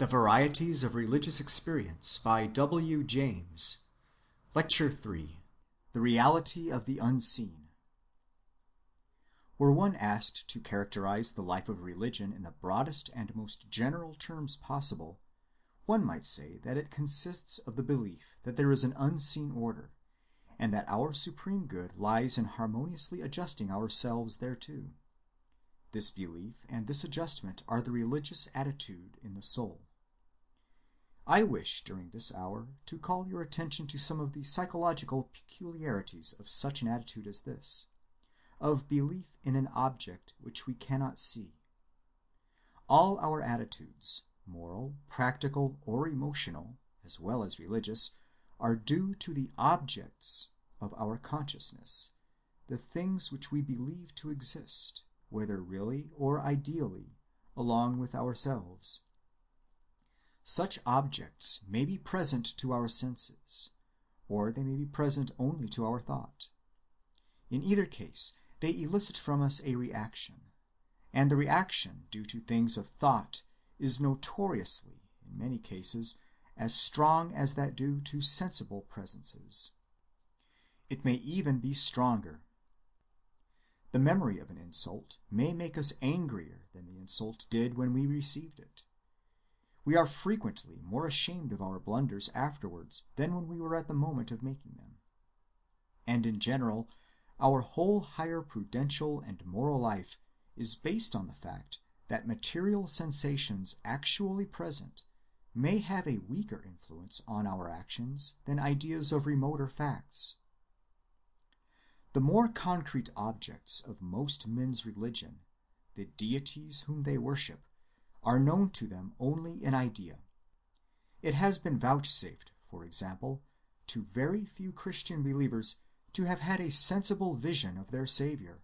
The Varieties of Religious Experience by W. James. Lecture 3. The Reality of the Unseen. Were one asked to characterize the life of religion in the broadest and most general terms possible, one might say that it consists of the belief that there is an unseen order, and that our supreme good lies in harmoniously adjusting ourselves thereto. This belief and this adjustment are the religious attitude in the soul. I wish during this hour to call your attention to some of the psychological peculiarities of such an attitude as this, of belief in an object which we cannot see. All our attitudes, moral, practical, or emotional, as well as religious, are due to the objects of our consciousness, the things which we believe to exist, whether really or ideally, along with ourselves. Such objects may be present to our senses, or they may be present only to our thought. In either case, they elicit from us a reaction, and the reaction due to things of thought is notoriously, in many cases, as strong as that due to sensible presences. It may even be stronger. The memory of an insult may make us angrier than the insult did when we received it. We are frequently more ashamed of our blunders afterwards than when we were at the moment of making them. And in general, our whole higher prudential and moral life is based on the fact that material sensations actually present may have a weaker influence on our actions than ideas of remoter facts. The more concrete objects of most men's religion, the deities whom they worship, are known to them only in idea. It has been vouchsafed, for example, to very few Christian believers to have had a sensible vision of their Savior,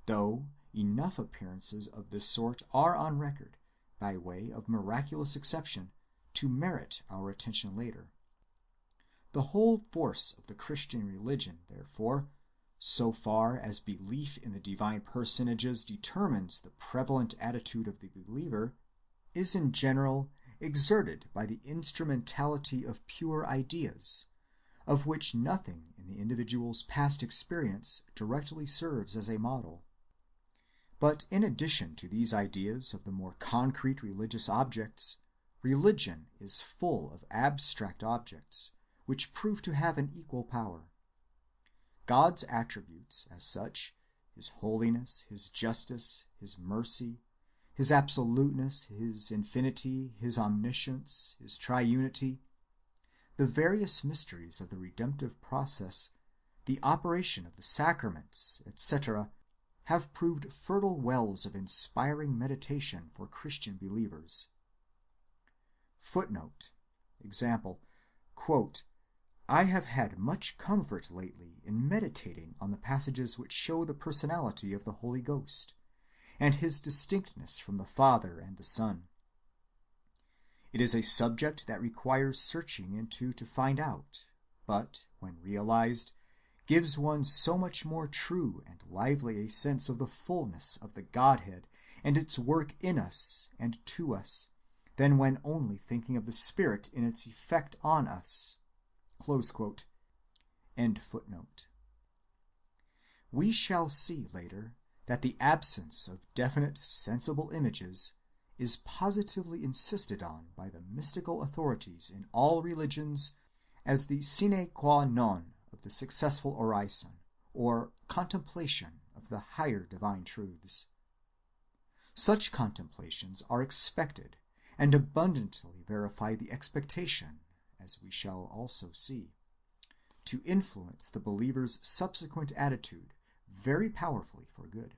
though enough appearances of this sort are on record, by way of miraculous exception, to merit our attention later. The whole force of the Christian religion, therefore, so far as belief in the divine personages determines the prevalent attitude of the believer, is in general exerted by the instrumentality of pure ideas, of which nothing in the individual's past experience directly serves as a model. But in addition to these ideas of the more concrete religious objects, religion is full of abstract objects, which prove to have an equal power. God's attributes, as such, his holiness, his justice, his mercy, his absoluteness, his infinity, his omniscience, his triunity, the various mysteries of the redemptive process, the operation of the sacraments, etc., have proved fertile wells of inspiring meditation for Christian believers. Footnote, example, quote, I have had much comfort lately in meditating on the passages which show the personality of the Holy Ghost, and his distinctness from the Father and the Son. It is a subject that requires searching into to find out, but, when realized, gives one so much more true and lively a sense of the fullness of the Godhead and its work in us and to us, than when only thinking of the Spirit in its effect on us. Close quote. End footnote. We shall see later that the absence of definite sensible images is positively insisted on by the mystical authorities in all religions as the sine qua non of the successful orison, or contemplation of the higher divine truths. Such contemplations are expected and abundantly verify the expectation, as we shall also see, to influence the believer's subsequent attitude very powerfully for good.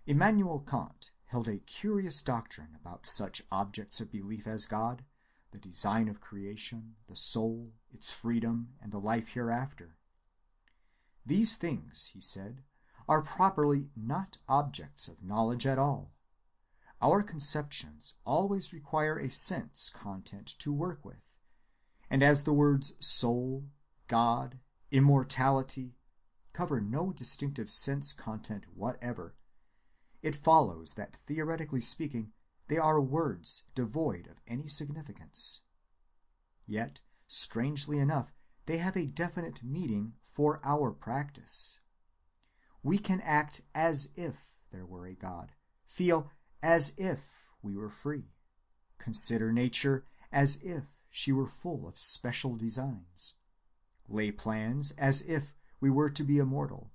Immanuel Kant held a curious doctrine about such objects of belief as God, the design of creation, the soul, its freedom, and the life hereafter. These things, he said, are properly not objects of knowledge at all. Our conceptions always require a sense content to work with, and as the words soul, God, immortality cover no distinctive sense content whatever, it follows that, theoretically speaking, they are words devoid of any significance. Yet, strangely enough, they have a definite meaning for our practice. We can act as if there were a God, feel as if we were free, consider nature as if she were full of special designs, lay plans as if we were to be immortal,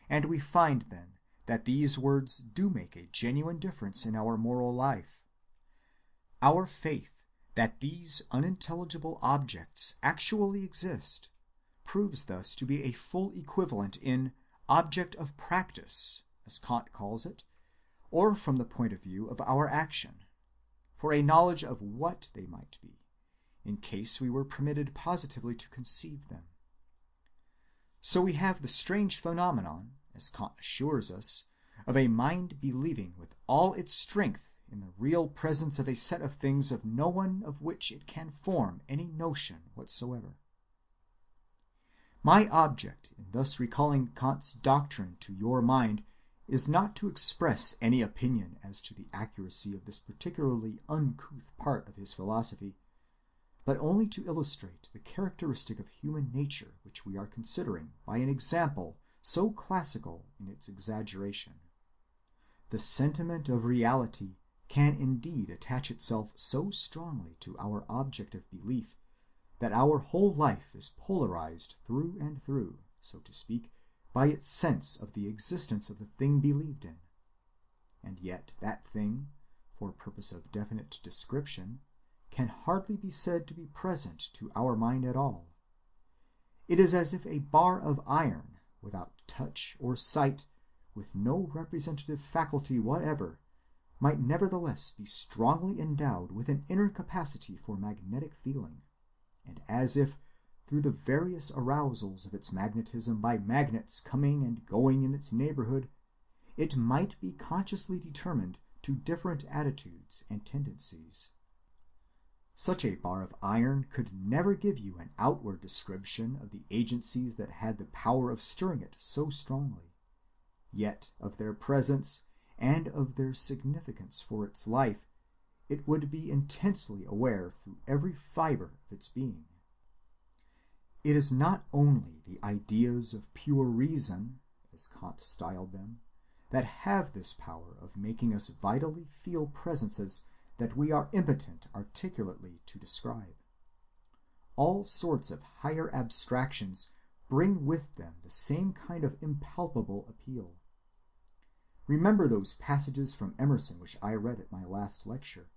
and we find then that these words do make a genuine difference in our moral life. Our faith that these unintelligible objects actually exist proves thus to be a full equivalent in object of practice, as Kant calls it, or from the point of view of our action, for a knowledge of what they might be, in case we were permitted positively to conceive them. So we have the strange phenomenon, as Kant assures us, of a mind believing with all its strength in the real presence of a set of things of no one of which it can form any notion whatsoever. My object in thus recalling Kant's doctrine to your mind is not to express any opinion as to the accuracy of this particularly uncouth part of his philosophy, but only to illustrate the characteristic of human nature which we are considering by an example so classical in its exaggeration. The sentiment of reality can indeed attach itself so strongly to our object of belief that our whole life is polarized through and through, so to speak, by its sense of the existence of the thing believed in. And yet that thing, for purpose of definite description, can hardly be said to be present to our mind at all. It is as if a bar of iron, without touch or sight, with no representative faculty whatever, might nevertheless be strongly endowed with an inner capacity for magnetic feeling, and as if, through the various arousals of its magnetism by magnets coming and going in its neighborhood, it might be consciously determined to different attitudes and tendencies. Such a bar of iron could never give you an outward description of the agencies that had the power of stirring it so strongly, yet of their presence and of their significance for its life it would be intensely aware through every fiber of its being. It is not only the ideas of pure reason, as Kant styled them, that have this power of making us vitally feel presences that we are impotent articulately to describe. All sorts of higher abstractions bring with them the same kind of impalpable appeal. Remember those passages from Emerson which I read at my last lecture.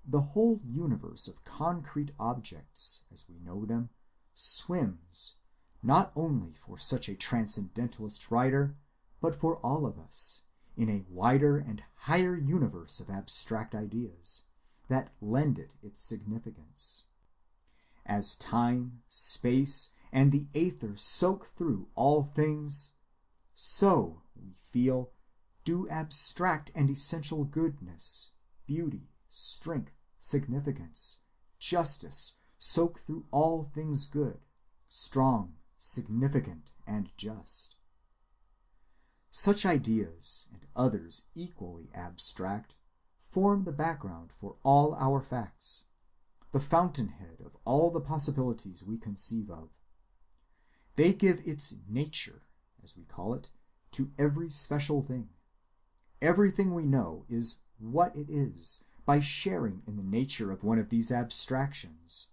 The whole universe of concrete objects, as we know them, swims, not only for such a transcendentalist writer, but for all of us, in a wider and higher universe of abstract ideas, that lend it its significance. As time, space, and the aether soak through all things, so, we feel, do abstract and essential goodness, beauty, strength, significance, justice, soak through all things good, strong, significant, and just. Such ideas, and others equally abstract, form the background for all our facts, the fountainhead of all the possibilities we conceive of. They give its nature, as we call it, to every special thing. Everything we know is what it is by sharing in the nature of one of these abstractions.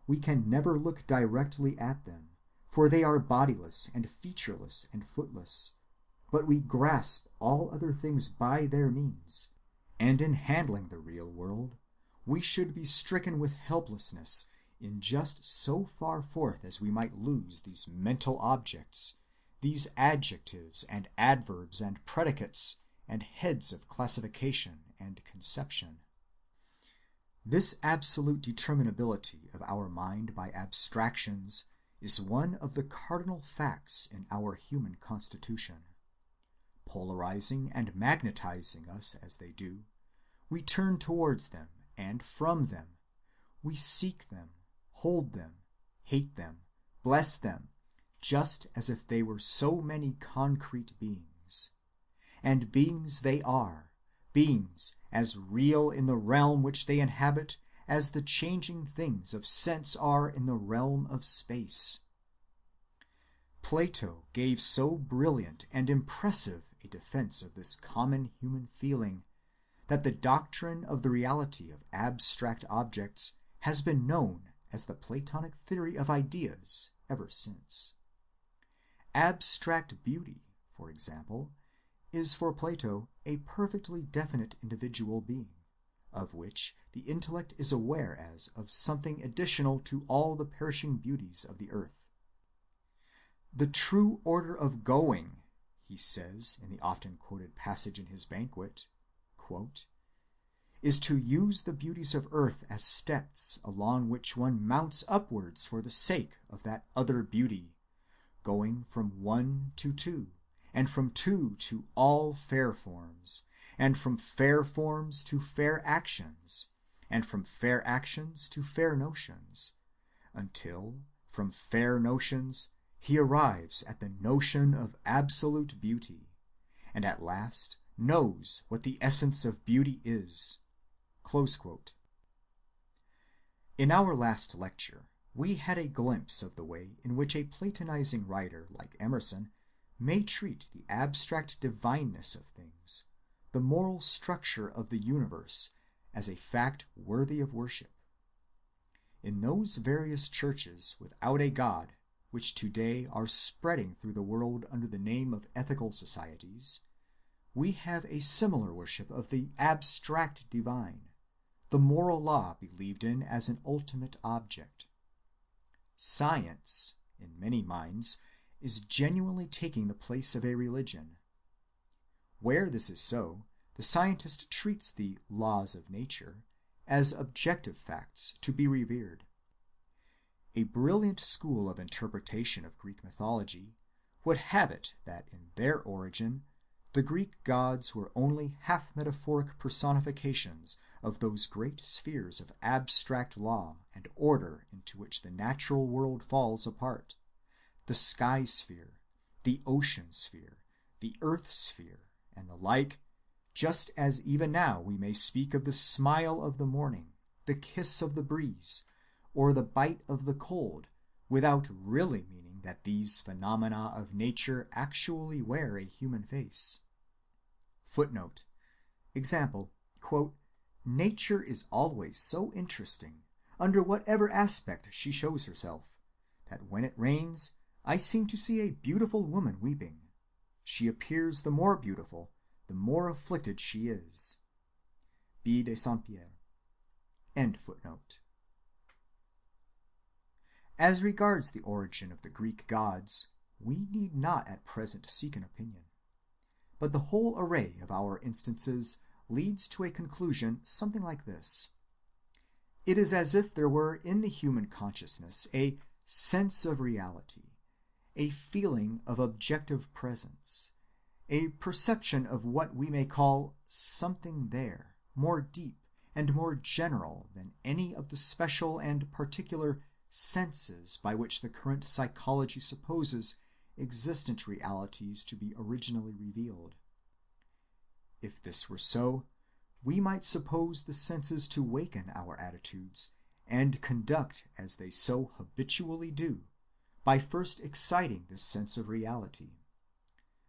We can never look directly at them, for they are bodiless and featureless and footless, but we grasp all other things by their means, and in handling the real world, we should be stricken with helplessness in just so far forth as we might lose these mental objects, these adjectives and adverbs and predicates and heads of classification and conception. This absolute determinability of our mind by abstractions is one of the cardinal facts in our human constitution. Polarizing and magnetizing us as they do, we turn towards them and from them. We seek them, hold them, hate them, bless them, just as if they were so many concrete beings. And beings they are, beings as real in the realm which they inhabit as the changing things of sense are in the realm of space. Plato gave so brilliant and impressive a defense of this common human feeling that the doctrine of the reality of abstract objects has been known as the Platonic theory of ideas ever since. Abstract beauty, for example, is for Plato a perfectly definite individual being, of which the intellect is aware as of something additional to all the perishing beauties of the earth. The true order of going, he says in the often quoted passage in his Banquet, quote, is to use the beauties of earth as steps along which one mounts upwards for the sake of that other beauty, going from one to two, and from two to all fair forms, and from fair forms to fair actions, and from fair actions to fair notions, until from fair notions he arrives at the notion of absolute beauty, and at last knows what the essence of beauty is. Close quote. In our last lecture, we had a glimpse of the way in which a Platonizing writer like Emerson may treat the abstract divineness of things, the moral structure of the universe, as a fact worthy of worship. In those various churches without a God, which today are spreading through the world under the name of ethical societies, we have a similar worship of the abstract divine, the moral law believed in as an ultimate object. Science, in many minds, is genuinely taking the place of a religion. Where this is so, the scientist treats the laws of nature as objective facts to be revered. A brilliant school of interpretation of Greek mythology would have it that in their origin the Greek gods were only half-metaphoric personifications of those great spheres of abstract law and order into which the natural world falls apart, the sky sphere, the ocean sphere, the earth sphere, and the like, just as even now we may speak of the smile of the morning, the kiss of the breeze, or the bite of the cold, without really meaning that these phenomena of nature actually wear a human face. Footnote. Example, quote, nature is always so interesting, under whatever aspect she shows herself, that when it rains, I seem to see a beautiful woman weeping. She appears the more beautiful, the more afflicted she is. B. de Saint-Pierre. End footnote. As regards the origin of the Greek gods, we need not at present seek an opinion. But the whole array of our instances leads to a conclusion something like this. It is as if there were in the human consciousness a sense of reality, a feeling of objective presence, a perception of what we may call something there, more deep and more general than any of the special and particular senses by which the current psychology supposes existent realities to be originally revealed. If this were so, we might suppose the senses to waken our attitudes and conduct as they so habitually do, by first exciting this sense of reality.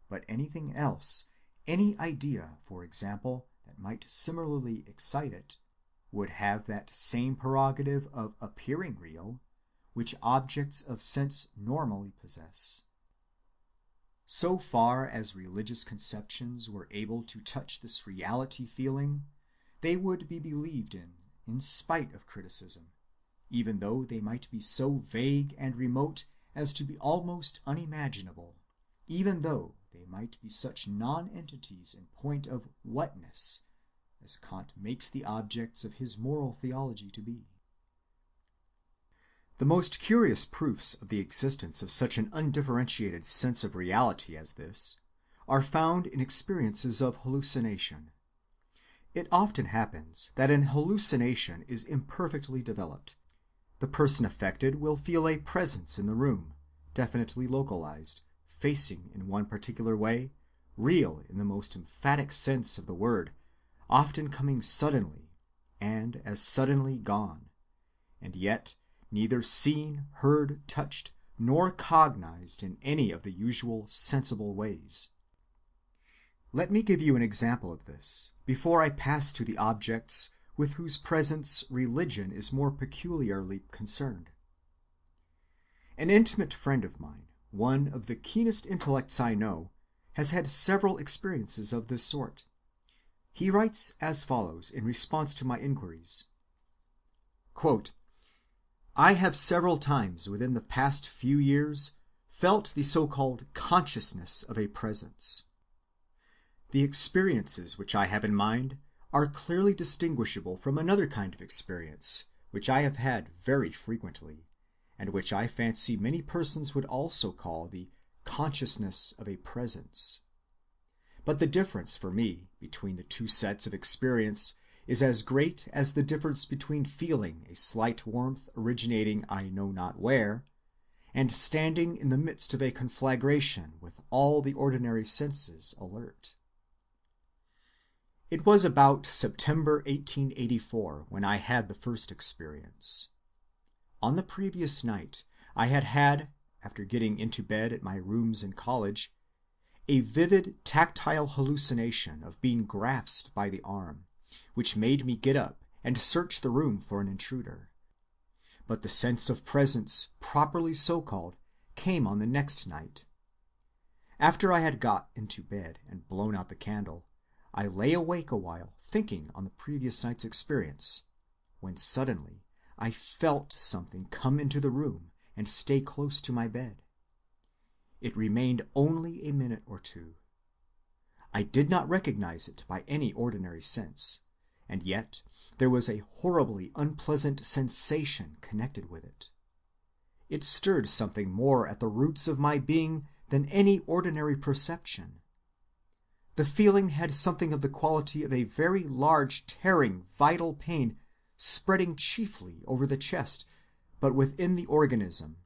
But anything else, any idea, for example, that might similarly excite it, would have that same prerogative of appearing real, which objects of sense normally possess. So far as religious conceptions were able to touch this reality feeling, they would be believed in spite of criticism, even though they might be so vague and remote as to be almost unimaginable, even though they might be such non-entities in point of whatness, as Kant makes the objects of his moral theology to be. The most curious proofs of the existence of such an undifferentiated sense of reality as this are found in experiences of hallucination. It often happens that an hallucination is imperfectly developed. The person affected will feel a presence in the room, definitely localized, facing in one particular way, real in the most emphatic sense of the word, often coming suddenly, and as suddenly gone, and yet neither seen, heard, touched, nor cognized in any of the usual sensible ways. Let me give you an example of this, before I pass to the objects with whose presence religion is more peculiarly concerned. An intimate friend of mine, one of the keenest intellects I know, has had several experiences of this sort. He writes as follows in response to my inquiries. Quote, "I have several times within the past few years felt the so-called consciousness of a presence. The experiences which I have in mind are clearly distinguishable from another kind of experience which I have had very frequently, and which I fancy many persons would also call the consciousness of a presence. But the difference for me between the two sets of experience is as great as the difference between feeling a slight warmth originating I know not where, and standing in the midst of a conflagration with all the ordinary senses alert." It was about September 1884 when I had the first experience. On the previous night I had, after getting into bed at my rooms in college, a vivid tactile hallucination of being grasped by the arm, which made me get up and search the room for an intruder. But the sense of presence, properly so called, came on the next night. After I had got into bed and blown out the candle, I lay awake a while thinking on the previous night's experience, when suddenly I felt something come into the room and stay close to my bed. It remained only a minute or two. I did not recognize it by any ordinary sense, and yet there was a horribly unpleasant sensation connected with it. It stirred something more at the roots of my being than any ordinary perception. The feeling had something of the quality of a very large tearing vital pain spreading chiefly over the chest, but within the organism,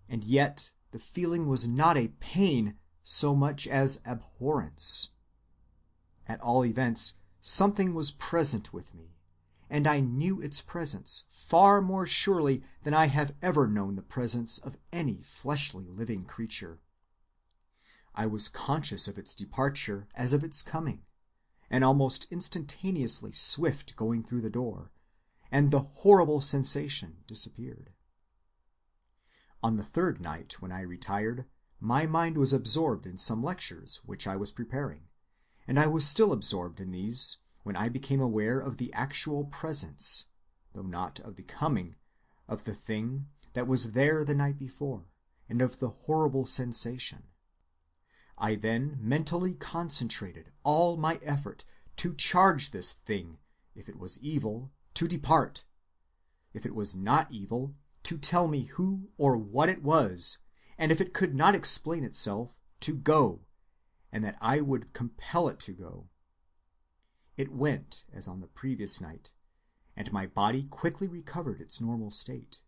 and yet the feeling was not a pain so much as abhorrence. At all events, something was present with me, and I knew its presence far more surely than I have ever known the presence of any fleshly living creature. I was conscious of its departure as of its coming, an almost instantaneously swift going through the door, and the horrible sensation disappeared. On the third night, when I retired, my mind was absorbed in some lectures which I was preparing, and I was still absorbed in these when I became aware of the actual presence, though not of the coming, of the thing that was there the night before, and of the horrible sensation. I then mentally concentrated all my effort to charge this thing, if it was evil, to depart; if it was not evil, to tell me who or what it was, and if it could not explain itself, to go, and that I would compel it to go. It went as on the previous night, and my body quickly recovered its normal state.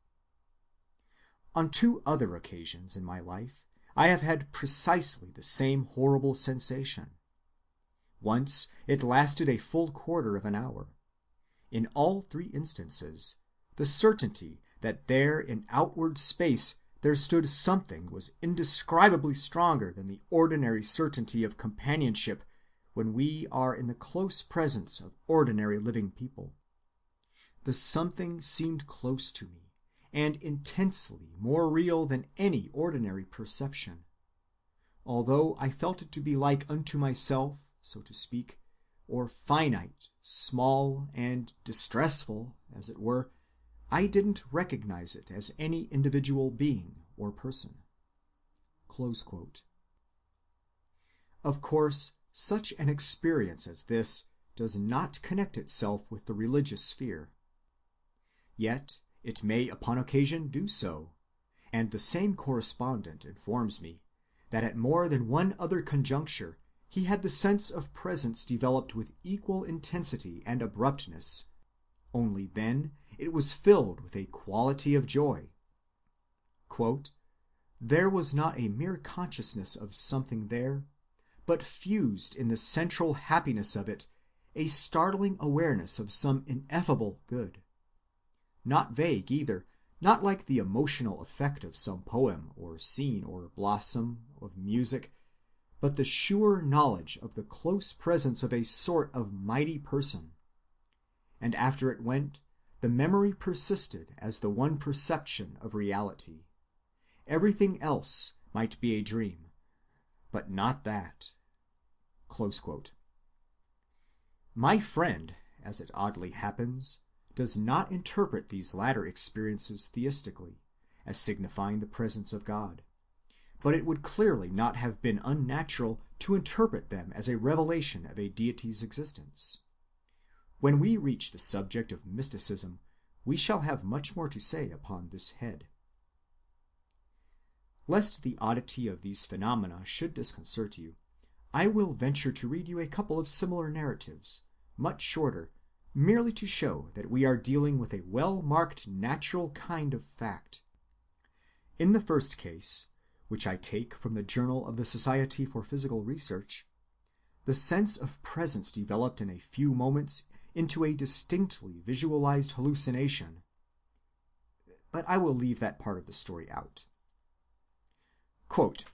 On 2 other occasions in my life I have had precisely the same horrible sensation. Once it lasted a full quarter of an hour. In all 3 instances, the certainty that there in outward space there stood something was indescribably stronger than the ordinary certainty of companionship when we are in the close presence of ordinary living people. The something seemed close to me, and intensely more real than any ordinary perception. Although I felt it to be like unto myself, so to speak, or finite, small, and distressful, as it were, I didn't recognize it as any individual being or person." Close quote. Of course, such an experience as this does not connect itself with the religious sphere. Yet it may upon occasion do so, and the same correspondent informs me that at more than one other conjuncture he had the sense of presence developed with equal intensity and abruptness, only then it was filled with a quality of joy. Quote, "There was not a mere consciousness of something there, but fused in the central happiness of it a startling awareness of some ineffable good. Not vague either, not like the emotional effect of some poem or scene or blossom of music, but the sure knowledge of the close presence of a sort of mighty person. And after it went, the memory persisted as the one perception of reality. Everything else might be a dream, but not that." Close quote. My friend, as it oddly happens, does not interpret these latter experiences theistically, as signifying the presence of God, but it would clearly not have been unnatural to interpret them as a revelation of a deity's existence. When we reach the subject of mysticism, we shall have much more to say upon this head. Lest the oddity of these phenomena should disconcert you, I will venture to read you a couple of similar narratives, much shorter, merely to show that we are dealing with a well-marked natural kind of fact. In the first case, which I take from the Journal of the Society for Physical Research, the sense of presence developed in a few moments into a distinctly visualized hallucination. But I will leave that part of the story out. Quote,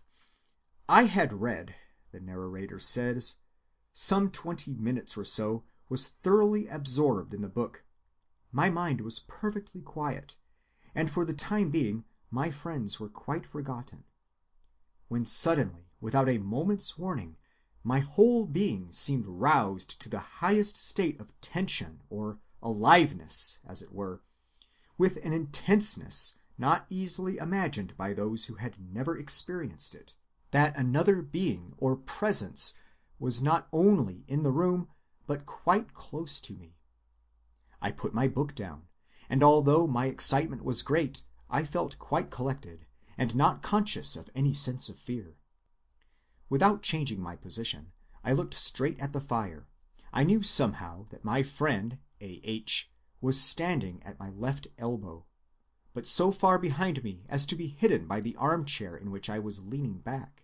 "I had read," the narrator says, "some 20 minutes or so, was thoroughly absorbed in the book. My mind was perfectly quiet, and for the time being my friends were quite forgotten, when suddenly, without a moment's warning, my whole being seemed roused to the highest state of tension or aliveness, as it were, with an intenseness not easily imagined by those who had never experienced it, that another being or presence was not only in the room, but quite close to me. I put my book down, and although my excitement was great, I felt quite collected, and not conscious of any sense of fear. Without changing my position, I looked straight at the fire. I knew somehow that my friend, A.H., was standing at my left elbow, but so far behind me as to be hidden by the armchair in which I was leaning back.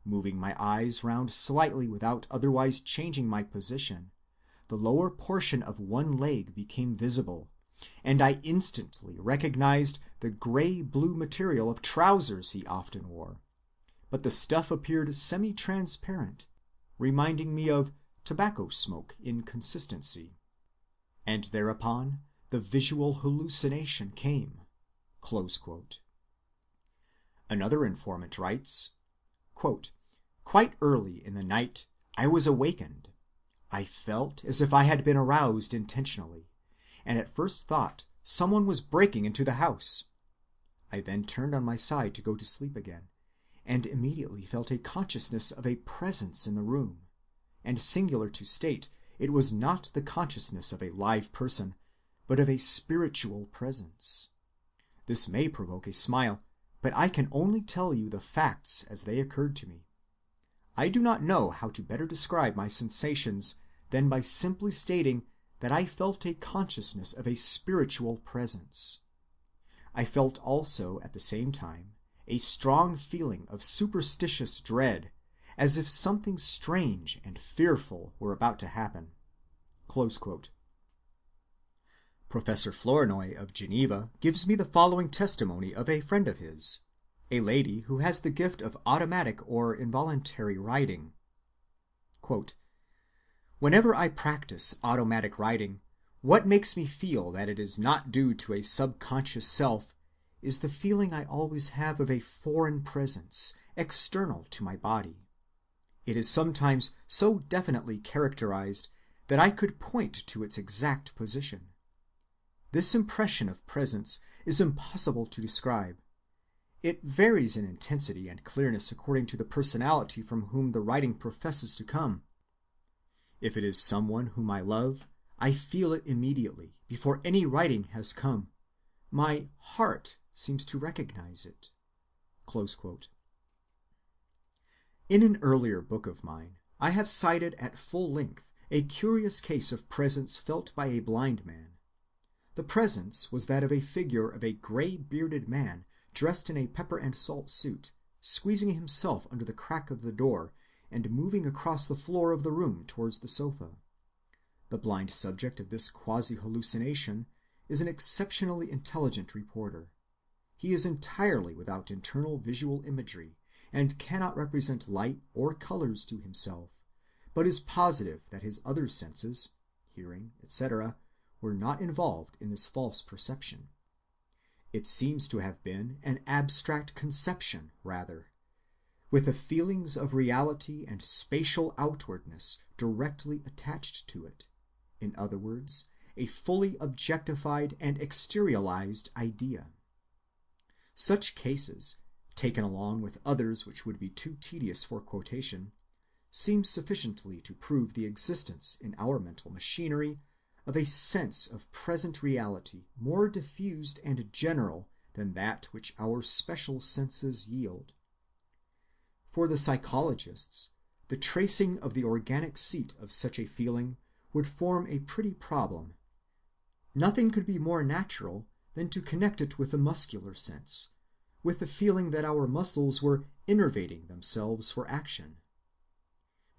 Moving my eyes round slightly without otherwise changing my position, the lower portion of one leg became visible, and I instantly recognized the gray-blue material of trousers he often wore, but the stuff appeared semi-transparent, reminding me of tobacco smoke in consistency. And thereupon the visual hallucination came." Close quote. Another informant writes, quote, "Quite early in the night I was awakened. I felt as if I had been aroused intentionally, and at first thought someone was breaking into the house. I then turned on my side to go to sleep again, and immediately felt a consciousness of a presence in the room, and singular to state, it was not the consciousness of a live person, but of a spiritual presence. This may provoke a smile, but I can only tell you the facts as they occurred to me. I do not know how to better describe my sensations than by simply stating that I felt a consciousness of a spiritual presence. I felt also at the same time a strong feeling of superstitious dread, as if something strange and fearful were about to happen." Close quote. Professor Flournoy of Geneva gives me the following testimony of a friend of his, a lady who has the gift of automatic or involuntary writing. Quote, "Whenever I practice automatic writing, what makes me feel that it is not due to a subconscious self is the feeling I always have of a foreign presence, external to my body. It is sometimes so definitely characterized that I could point to its exact position. This impression of presence is impossible to describe. It varies in intensity and clearness according to the personality from whom the writing professes to come. If it is someone whom I love, I feel it immediately, before any writing has come. My heart seems to recognize it." Close quote. In an earlier book of mine, I have cited at full length a curious case of presence felt by a blind man. The presence was that of a figure of a gray-bearded man dressed in a pepper-and-salt suit, squeezing himself under the crack of the door and moving across the floor of the room towards the sofa. The blind subject of this quasi-hallucination is an exceptionally intelligent reporter. He is entirely without internal visual imagery, and cannot represent light or colors to himself, but is positive that his other senses, hearing, etc., were not involved in this false perception. It seems to have been an abstract conception rather, with the feelings of reality and spatial outwardness directly attached to it. In other words, a fully objectified and exteriorized idea. Such cases, taken along with others which would be too tedious for quotation, seem sufficiently to prove the existence in our mental machinery of a sense of present reality more diffused and general than that which our special senses yield. For the psychologists, the tracing of the organic seat of such a feeling would form a pretty problem. Nothing could be more natural than to connect it with the muscular sense, with the feeling that our muscles were innervating themselves for action.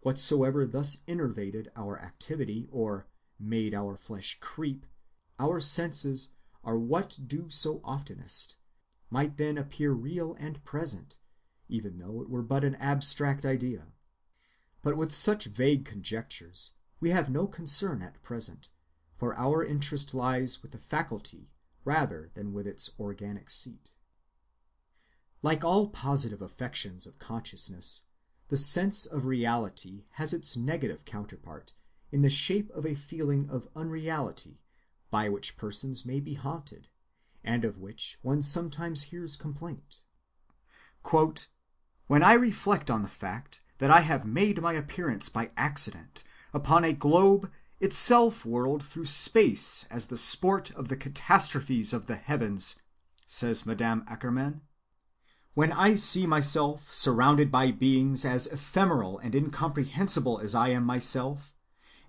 Whatsoever thus innervated our activity, or made our flesh creep, our senses are what do so oftenest, might then appear real and present, even though it were but an abstract idea. But with such vague conjectures we have no concern at present, for our interest lies with the faculty rather than with its organic seat. Like all positive affections of consciousness, the sense of reality has its negative counterpart in the shape of a feeling of unreality by which persons may be haunted, and of which one sometimes hears complaint. Quote, "When I reflect on the fact that I have made my appearance by accident upon a globe itself whirled through space as the sport of the catastrophes of the heavens," says Madame Ackermann, "when I see myself surrounded by beings as ephemeral and incomprehensible as I am myself,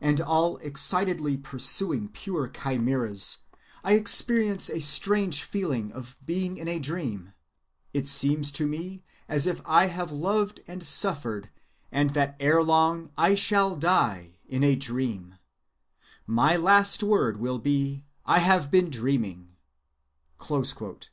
and all excitedly pursuing pure chimeras, I experience a strange feeling of being in a dream. It seems to me as if I have loved and suffered, and that ere long I shall die in a dream. My last word will be, I have been dreaming." Close quote.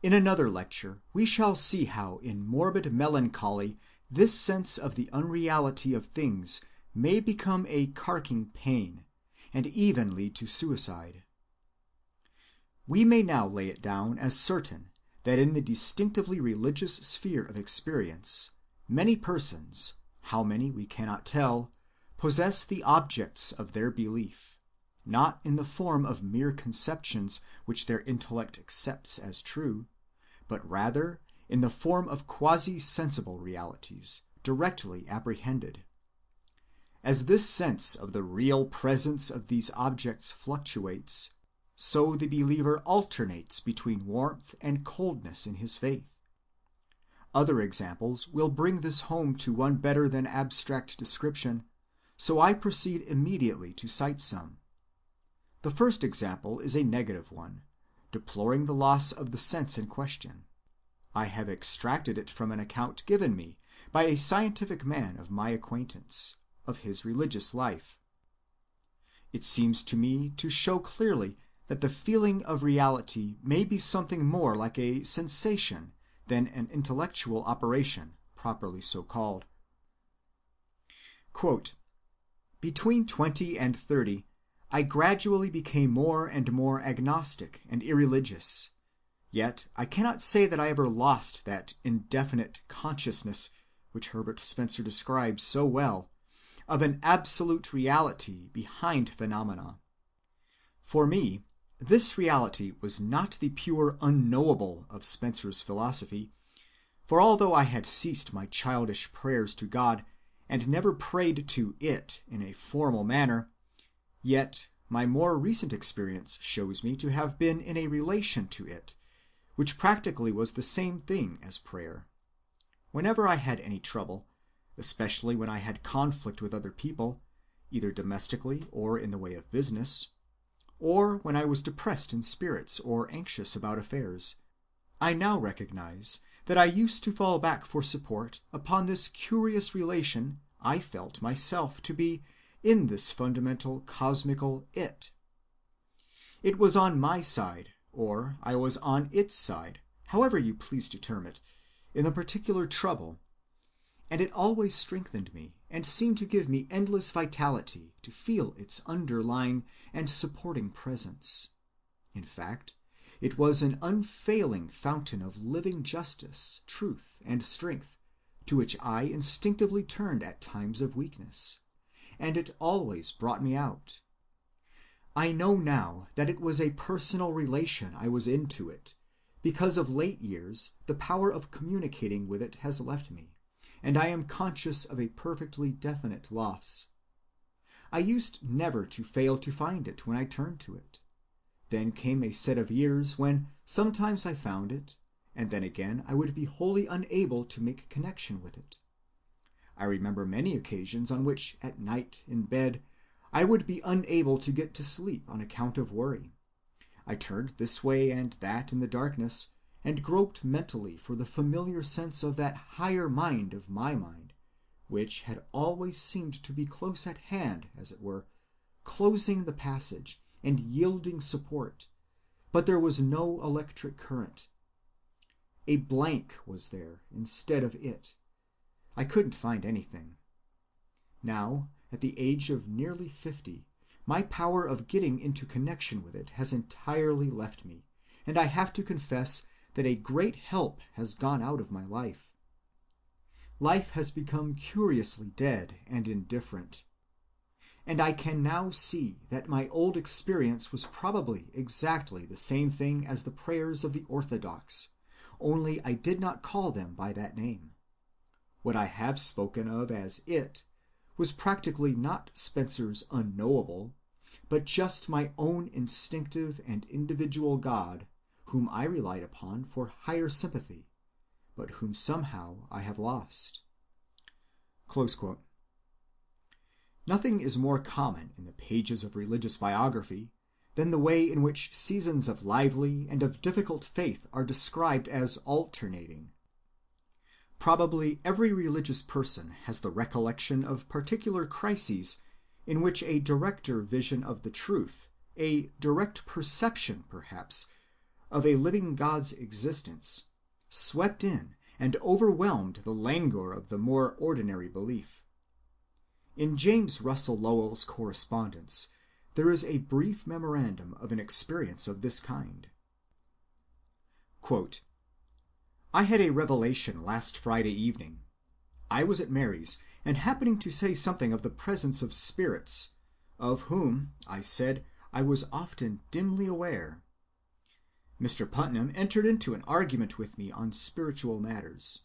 In another lecture we shall see how in morbid melancholy this sense of the unreality of things may become a carking pain, and even lead to suicide. We may now lay it down as certain that in the distinctively religious sphere of experience, many persons, how many we cannot tell, possess the objects of their belief, not in the form of mere conceptions which their intellect accepts as true, but rather in the form of quasi-sensible realities, directly apprehended. As this sense of the real presence of these objects fluctuates, so the believer alternates between warmth and coldness in his faith. Other examples will bring this home to one better than abstract description, so I proceed immediately to cite some. The first example is a negative one, deploring the loss of the sense in question. I have extracted it from an account given me by a scientific man of my acquaintance, of his religious life. It seems to me to show clearly that the feeling of reality may be something more like a sensation than an intellectual operation, properly so called. Quote, "Between 20 and 30, I gradually became more and more agnostic and irreligious. Yet I cannot say that I ever lost that indefinite consciousness which Herbert Spencer describes so well, of an absolute reality behind phenomena. For me, this reality was not the pure unknowable of Spencer's philosophy, for although I had ceased my childish prayers to God and never prayed to it in a formal manner, yet my more recent experience shows me to have been in a relation to it, which practically was the same thing as prayer. Whenever I had any trouble, especially when I had conflict with other people, either domestically or in the way of business, or when I was depressed in spirits or anxious about affairs, I now recognize that I used to fall back for support upon this curious relation I felt myself to be in this fundamental cosmical it. It was on my side, or I was on its side, however you please to term it, in the particular trouble, and it always strengthened me and seemed to give me endless vitality to feel its underlying and supporting presence. In fact, it was an unfailing fountain of living justice, truth, and strength, to which I instinctively turned at times of weakness, and it always brought me out. I know now that it was a personal relation I was in to it. Because of late years, the power of communicating with it has left me, and I am conscious of a perfectly definite loss. I used never to fail to find it when I turned to it. Then came a set of years when sometimes I found it, and then again I would be wholly unable to make connection with it. I remember many occasions on which, at night in bed, I would be unable to get to sleep on account of worry. I turned this way and that in the darkness, and groped mentally for the familiar sense of that higher mind of my mind, which had always seemed to be close at hand, as it were, closing the passage and yielding support, but there was no electric current. A blank was there instead of it. I couldn't find anything. Now, at the age of nearly 50, my power of getting into connection with it has entirely left me, and I have to confess that a great help has gone out of my life. Life has become curiously dead and indifferent, and I can now see that my old experience was probably exactly the same thing as the prayers of the Orthodox, only I did not call them by that name. What I have spoken of as it was practically not Spencer's unknowable, but just my own instinctive and individual God, whom I relied upon for higher sympathy, but whom somehow I have lost." Close quote. Nothing is more common in the pages of religious biography than the way in which seasons of lively and of difficult faith are described as alternating. Probably every religious person has the recollection of particular crises in which a directer vision of the truth, a direct perception, perhaps, of a living God's existence, swept in and overwhelmed the languor of the more ordinary belief. In James Russell Lowell's correspondence, there is a brief memorandum of an experience of this kind. Quote, "I had a revelation last Friday evening. I was at Mary's, and happening to say something of the presence of spirits, of whom, I said, I was often dimly aware. Mr. Putnam entered into an argument with me on spiritual matters.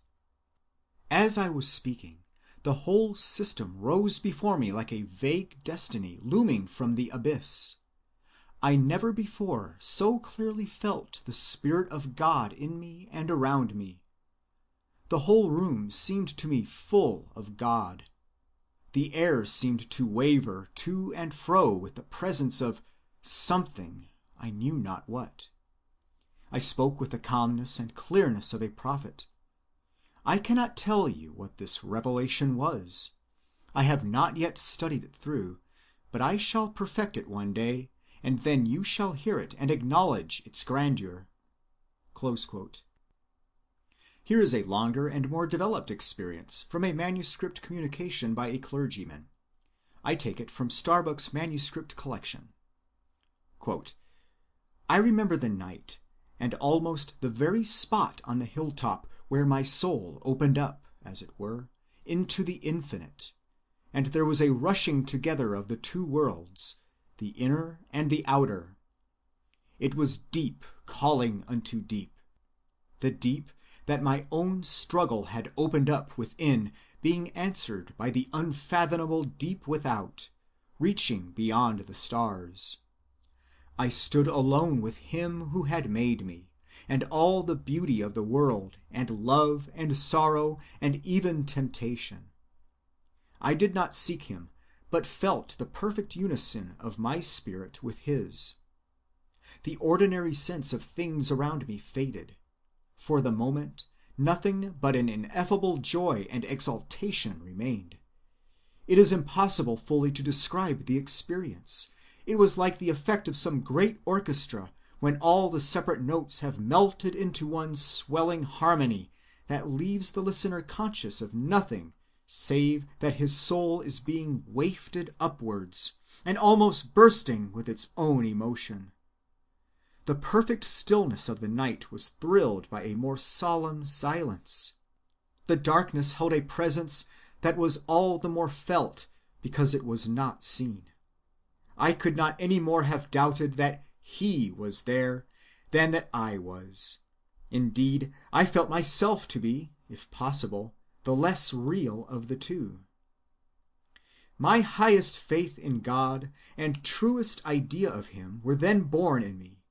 As I was speaking, the whole system rose before me like a vague destiny looming from the abyss. I never before so clearly felt the Spirit of God in me and around me. The whole room seemed to me full of God. The air seemed to waver to and fro with the presence of something, I knew not what. I spoke with the calmness and clearness of a prophet. I cannot tell you what this revelation was. I have not yet studied it through, but I shall perfect it one day, and then you shall hear it and acknowledge its grandeur." Close quote. Here is a longer and more developed experience from a manuscript communication by a clergyman. I take it from Starbuck's manuscript collection. Quote, "I remember the night, and almost the very spot on the hilltop where my soul opened up, as it were, into the infinite, and there was a rushing together of the two worlds, the inner and the outer. It was deep calling unto deep, the deep that my own struggle had opened up within being answered by the unfathomable deep without, reaching beyond the stars. I stood alone with Him who had made me, and all the beauty of the world, and love, and sorrow, and even temptation. I did not seek Him, but felt the perfect unison of my spirit with His. The ordinary sense of things around me faded. For the moment, nothing but an ineffable joy and exaltation remained. It is impossible fully to describe the experience. It was like the effect of some great orchestra when all the separate notes have melted into one swelling harmony that leaves the listener conscious of nothing save that his soul is being wafted upwards and almost bursting with its own emotion. The perfect stillness of the night was thrilled by a more solemn silence. The darkness held a presence that was all the more felt because it was not seen. I could not any more have doubted that He was there than that I was. Indeed, I felt myself to be, if possible, the less real of the two. My highest faith in God and truest idea of Him were then born in me.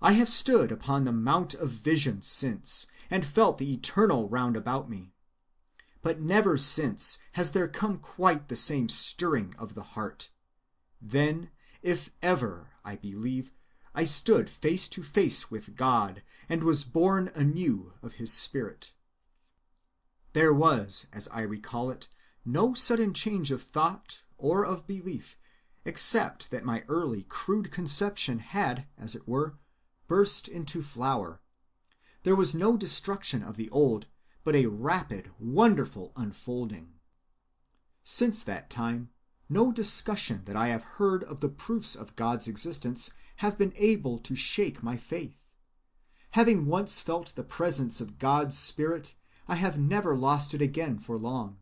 I have stood upon the Mount of Vision since, and felt the eternal round about me. But never since has there come quite the same stirring of the heart. Then, if ever, I believe, I stood face to face with God and was born anew of His Spirit. There was, as I recall it, no sudden change of thought or of belief, except that my early crude conception had, as it were, burst into flower. There was no destruction of the old, but a rapid, wonderful unfolding. Since that time, no discussion that I have heard of the proofs of God's existence have been able to shake my faith. Having once felt the presence of God's Spirit, I have never lost it again for long.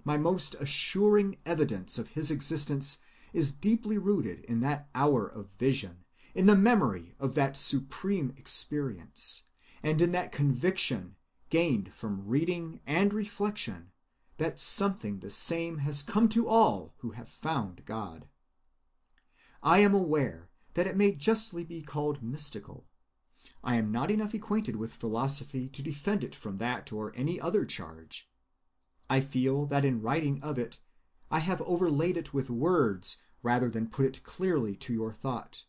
My most assuring evidence of His existence is deeply rooted in that hour of vision, in the memory of that supreme experience, and in that conviction, gained from reading and reflection, that something the same has come to all who have found God. I am aware that it may justly be called mystical. I am not enough acquainted with philosophy to defend it from that or any other charge. I feel that in writing of it, I have overlaid it with words rather than put it clearly to your thought.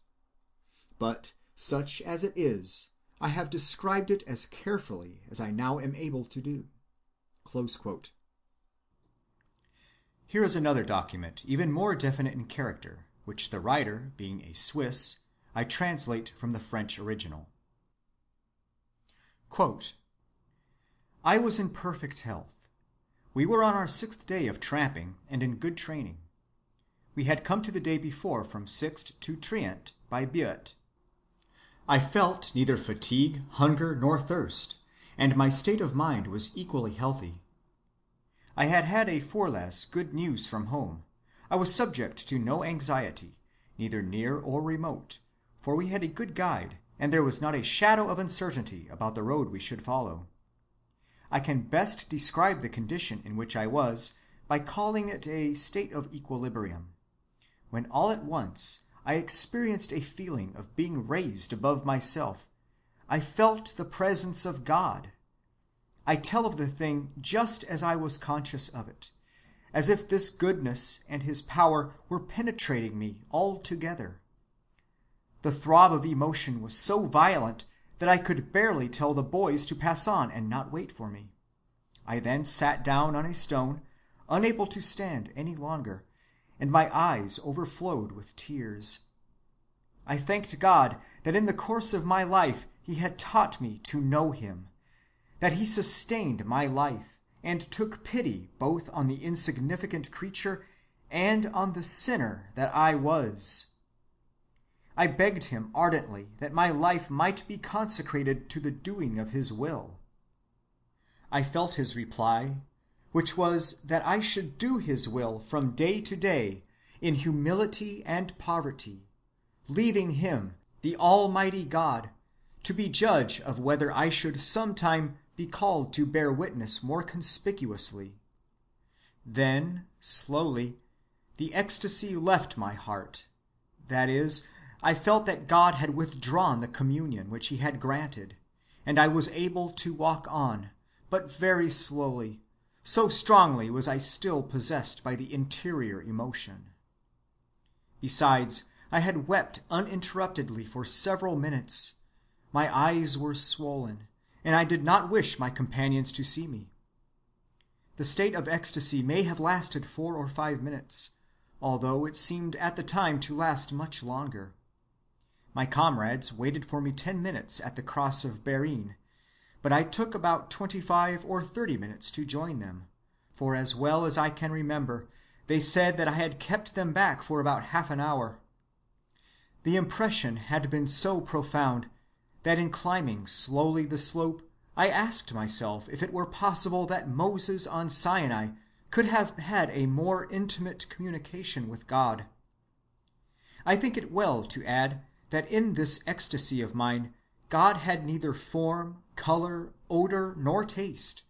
But such as it is, I have described it as carefully as I now am able to do." Close quote. Here is another document, even more definite in character, which the writer, being a Swiss, I translate from the French original. Quote, "I was in perfect health. We were on our 6th day of tramping and in good training. We had come to the day before from Sixt to Trient by Buet. I felt neither fatigue, hunger, nor thirst, and my state of mind was equally healthy. I had had a foreless good news from home. I was subject to no anxiety, neither near or remote, for we had a good guide, and there was not a shadow of uncertainty about the road we should follow. I can best describe the condition in which I was by calling it a state of equilibrium, when all at once I experienced a feeling of being raised above myself. I felt the presence of God. I tell of the thing just as I was conscious of it, as if this goodness and His power were penetrating me altogether. The throb of emotion was so violent that I could barely tell the boys to pass on and not wait for me. I then sat down on a stone, unable to stand any longer, and my eyes overflowed with tears. I thanked God that in the course of my life He had taught me to know Him, that He sustained my life and took pity both on the insignificant creature and on the sinner that I was. I begged Him ardently that my life might be consecrated to the doing of His will. I felt His reply, which was that I should do His will from day to day in humility and poverty, leaving Him, the Almighty God, to be judge of whether I should sometime be called to bear witness more conspicuously. Then, slowly, the ecstasy left my heart. That is, I felt that God had withdrawn the communion which He had granted, and I was able to walk on, but very slowly, so strongly was I still possessed by the interior emotion. Besides, I had wept uninterruptedly for several minutes. My eyes were swollen, and I did not wish my companions to see me. The state of ecstasy may have lasted 4 or 5 minutes, although it seemed at the time to last much longer. My comrades waited for me 10 minutes at the cross of Berine, but I took about 25 or 30 minutes to join them, for as well as I can remember, they said that I had kept them back for about half an hour. The impression had been so profound that in climbing slowly the slope, I asked myself if it were possible that Moses on Sinai could have had a more intimate communication with God. I think it well to add that in this ecstasy of mine, God had neither form, color, odor, nor taste.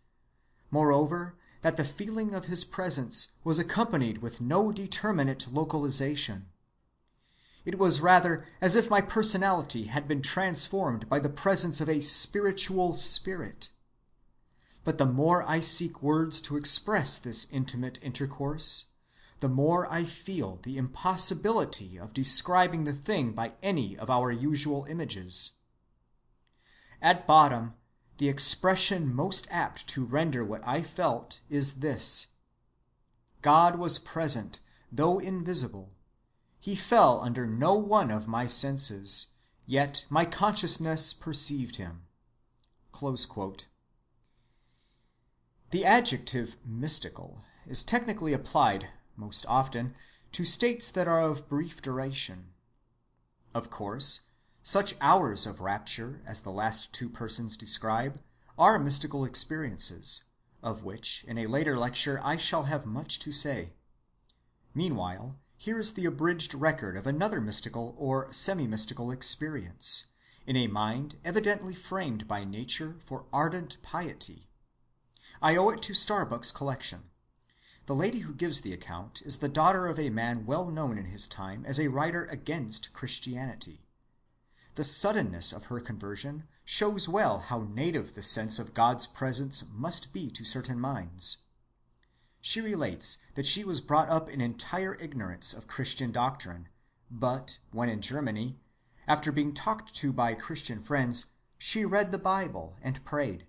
Moreover, that the feeling of his presence was accompanied with no determinate localization. It was rather as if my personality had been transformed by the presence of a spiritual spirit. But the more I seek words to express this intimate intercourse, the more I feel the impossibility of describing the thing by any of our usual images. At bottom, the expression most apt to render what I felt is this: God was present, though invisible. He fell under no one of my senses, yet my consciousness perceived him. Close quote. The adjective mystical is technically applied, most often, to states that are of brief duration. Of course, such hours of rapture as the last 2 persons describe are mystical experiences, of which in a later lecture I shall have much to say. Meanwhile, here is the abridged record of another mystical or semi-mystical experience, in a mind evidently framed by nature for ardent piety. I owe it to Starbuck's collection. The lady who gives the account is the daughter of a man well known in his time as a writer against Christianity. The suddenness of her conversion shows well how native the sense of God's presence must be to certain minds. She relates that she was brought up in entire ignorance of Christian doctrine, but when in Germany, after being talked to by Christian friends, she read the Bible and prayed,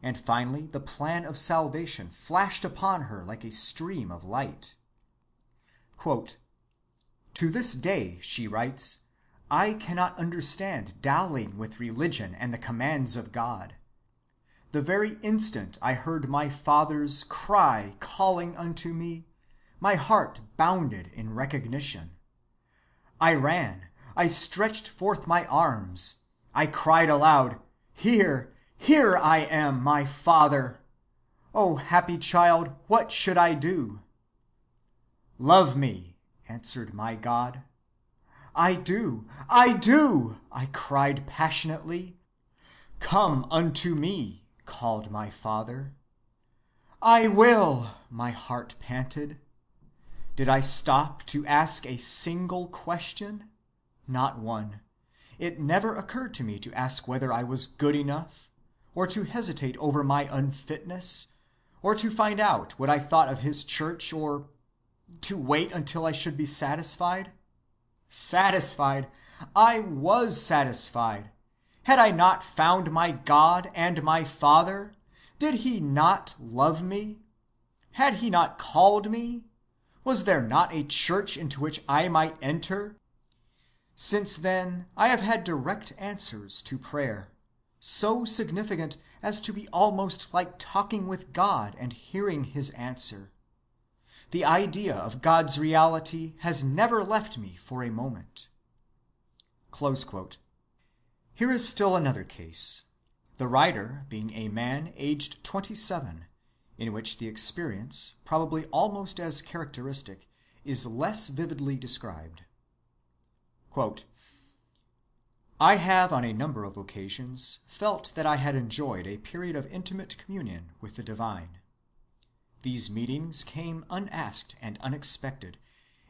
and finally the plan of salvation flashed upon her like a stream of light. Quote, "To this day," she writes, "I cannot understand dallying with religion and the commands of God. The very instant I heard my Father's cry calling unto me, my heart bounded in recognition. I ran, I stretched forth my arms, I cried aloud, 'Here, here I am, my Father! O happy child, what should I do?' 'Love me,' answered my God. 'I do, I do,' I cried passionately. 'Come unto me,' called my Father. 'I will,' my heart panted. Did I stop to ask a single question? Not one. It never occurred to me to ask whether I was good enough, or to hesitate over my unfitness, or to find out what I thought of his church, or to wait until I should be satisfied. Satisfied! I was satisfied. Had I not found my God and my Father? Did he not love me? Had he not called me? Was there not a church into which I might enter? Since then, I have had direct answers to prayer, so significant as to be almost like talking with God and hearing his answer. The idea of God's reality has never left me for a moment." Close quote. Here is still another case, the writer being a man aged 27, in which the experience, probably almost as characteristic, is less vividly described. Quote, "I have on a number of occasions felt that I had enjoyed a period of intimate communion with the divine. These meetings came unasked and unexpected,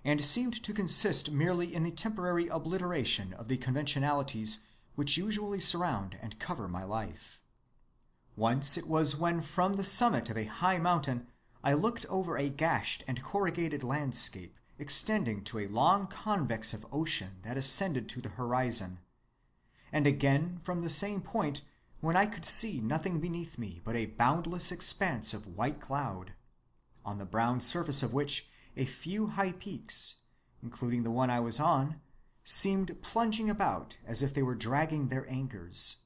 and seemed to consist merely in the temporary obliteration of the conventionalities which usually surround and cover my life. Once it was when from the summit of a high mountain I looked over a gashed and corrugated landscape extending to a long convex of ocean that ascended to the horizon, and again from the same point when I could see nothing beneath me but a boundless expanse of white cloud. on the brown surface of which a few high peaks, including the one I was on, seemed plunging about as if they were dragging their anchors.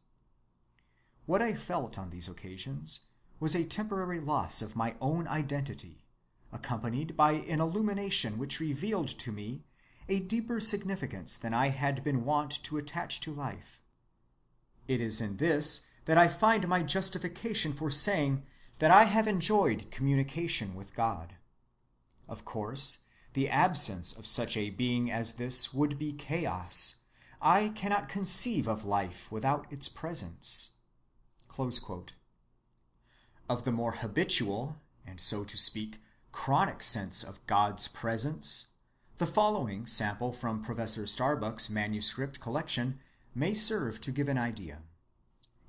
What I felt on these occasions was a temporary loss of my own identity, accompanied by an illumination which revealed to me a deeper significance than I had been wont to attach to life. It is in this that I find my justification for saying that I have enjoyed communication with God. Of course, the absence of such a being as this would be chaos. I cannot conceive of life without its presence." Close quote. Of the more habitual, and so to speak, chronic sense of God's presence, the following sample from Professor Starbuck's manuscript collection may serve to give an idea.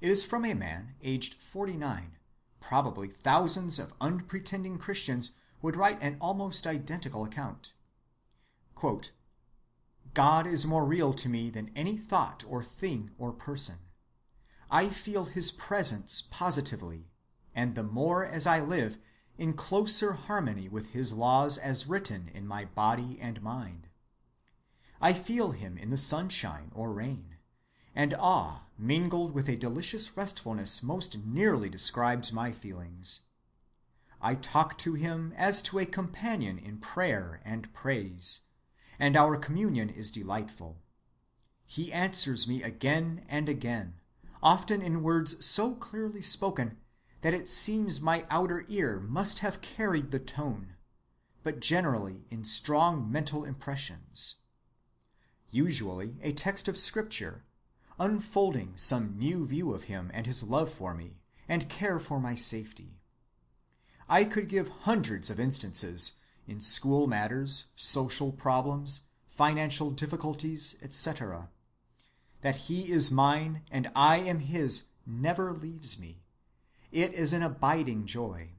It is from a man aged 49. Probably thousands of unpretending Christians would write an almost identical account. Quote, "God is more real to me than any thought or thing or person. I feel his presence positively, and the more as I live in closer harmony with his laws as written in my body and mind. I feel him in the sunshine or rain, and awe mingled with a delicious restfulness most nearly describes my feelings. I talk to him as to a companion in prayer and praise, and our communion is delightful. He answers me again and again, often in words so clearly spoken that it seems my outer ear must have carried the tone, but generally in strong mental impressions. Usually a text of Scripture, unfolding some new view of him and his love for me, and care for my safety. I could give hundreds of instances in school matters, social problems, financial difficulties, etc. That he is mine and I am his never leaves me. It is an abiding joy.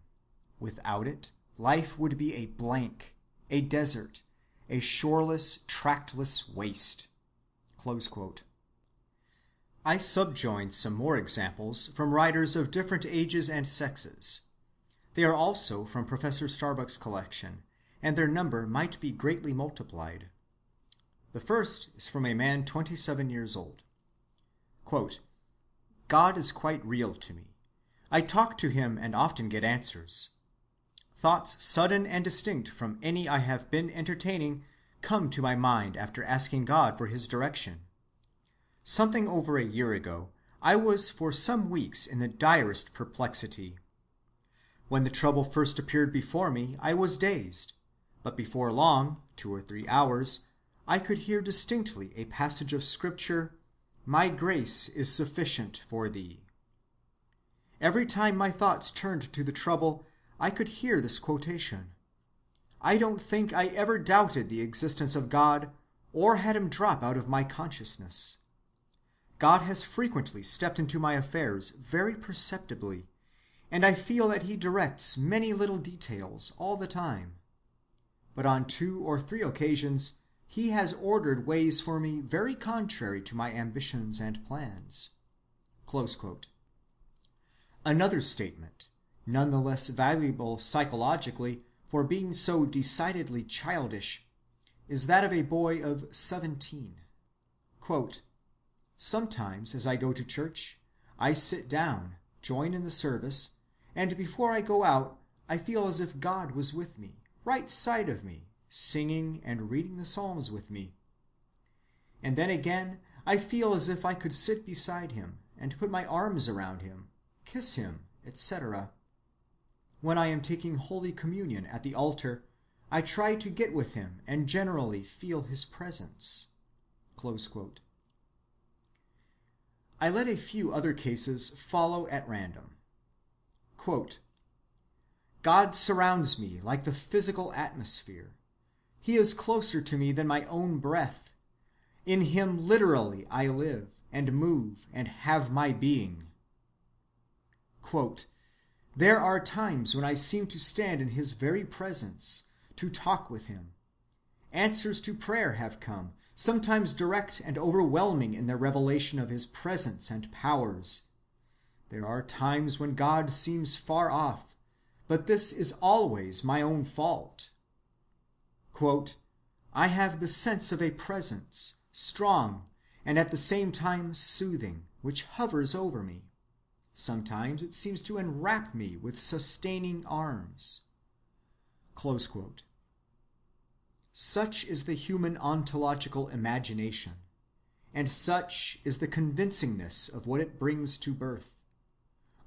Without it, life would be a blank, a desert, a shoreless, tractless waste." Close quote. I subjoined some more examples from writers of different ages and sexes. They are also from Professor Starbuck's collection, and their number might be greatly multiplied. The first is from a man 27 years old. Quote, "God is quite real to me. I talk to him and often get answers. Thoughts sudden and distinct from any I have been entertaining come to my mind after asking God for his direction. Something over a year ago, I was for some weeks in the direst perplexity. When the trouble first appeared before me, I was dazed, but before long, 2 or 3 hours, I could hear distinctly a passage of Scripture, 'My grace is sufficient for thee.' Every time my thoughts turned to the trouble, I could hear this quotation. I don't think I ever doubted the existence of God or had him drop out of my consciousness. God has frequently stepped into my affairs very perceptibly, and I feel that he directs many little details all the time. But on 2 or 3 occasions he has ordered ways for me very contrary to my ambitions and plans." Close quote. Another statement, none the less valuable psychologically for being so decidedly childish, is that of a boy of 17. Quote, "Sometimes as I go to church, I sit down, join in the service, and before I go out, I feel as if God was with me, right side of me, singing and reading the Psalms with me. And then again, I feel as if I could sit beside him and put my arms around him, kiss him, etc. When I am taking Holy Communion at the altar, I try to get with him and generally feel his presence." Close quote. I let a few other cases follow at random. Quote, "God surrounds me like the physical atmosphere. He is closer to me than my own breath. In him literally I live and move and have my being." Quote, "There are times when I seem to stand in his very presence, to talk with him. Answers to prayer have come, sometimes direct and overwhelming in their revelation of his presence and powers. There are times when God seems far off, but this is always my own fault. Quote, I have the sense of a presence, strong and at the same time soothing, which hovers over me. Sometimes it seems to enwrap me with sustaining arms. Close quote. Such is the human ontological imagination, and such is the convincingness of what it brings to birth.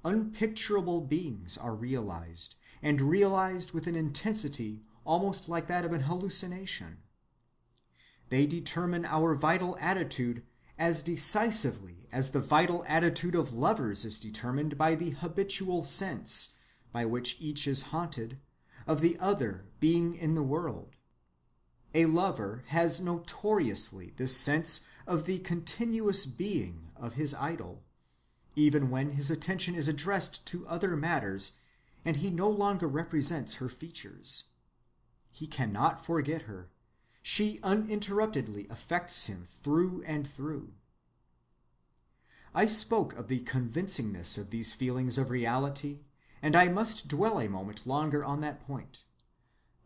Unpicturable beings are realized, and realized with an intensity almost like that of an hallucination. They determine our vital attitude as decisively as the vital attitude of lovers is determined by the habitual sense, by which each is haunted, of the other being in the world. A lover has notoriously this sense of the continuous being of his idol, even when his attention is addressed to other matters and he no longer represents her features. He cannot forget her. She uninterruptedly affects him through and through. I spoke of the convincingness of these feelings of reality, and I must dwell a moment longer on that point.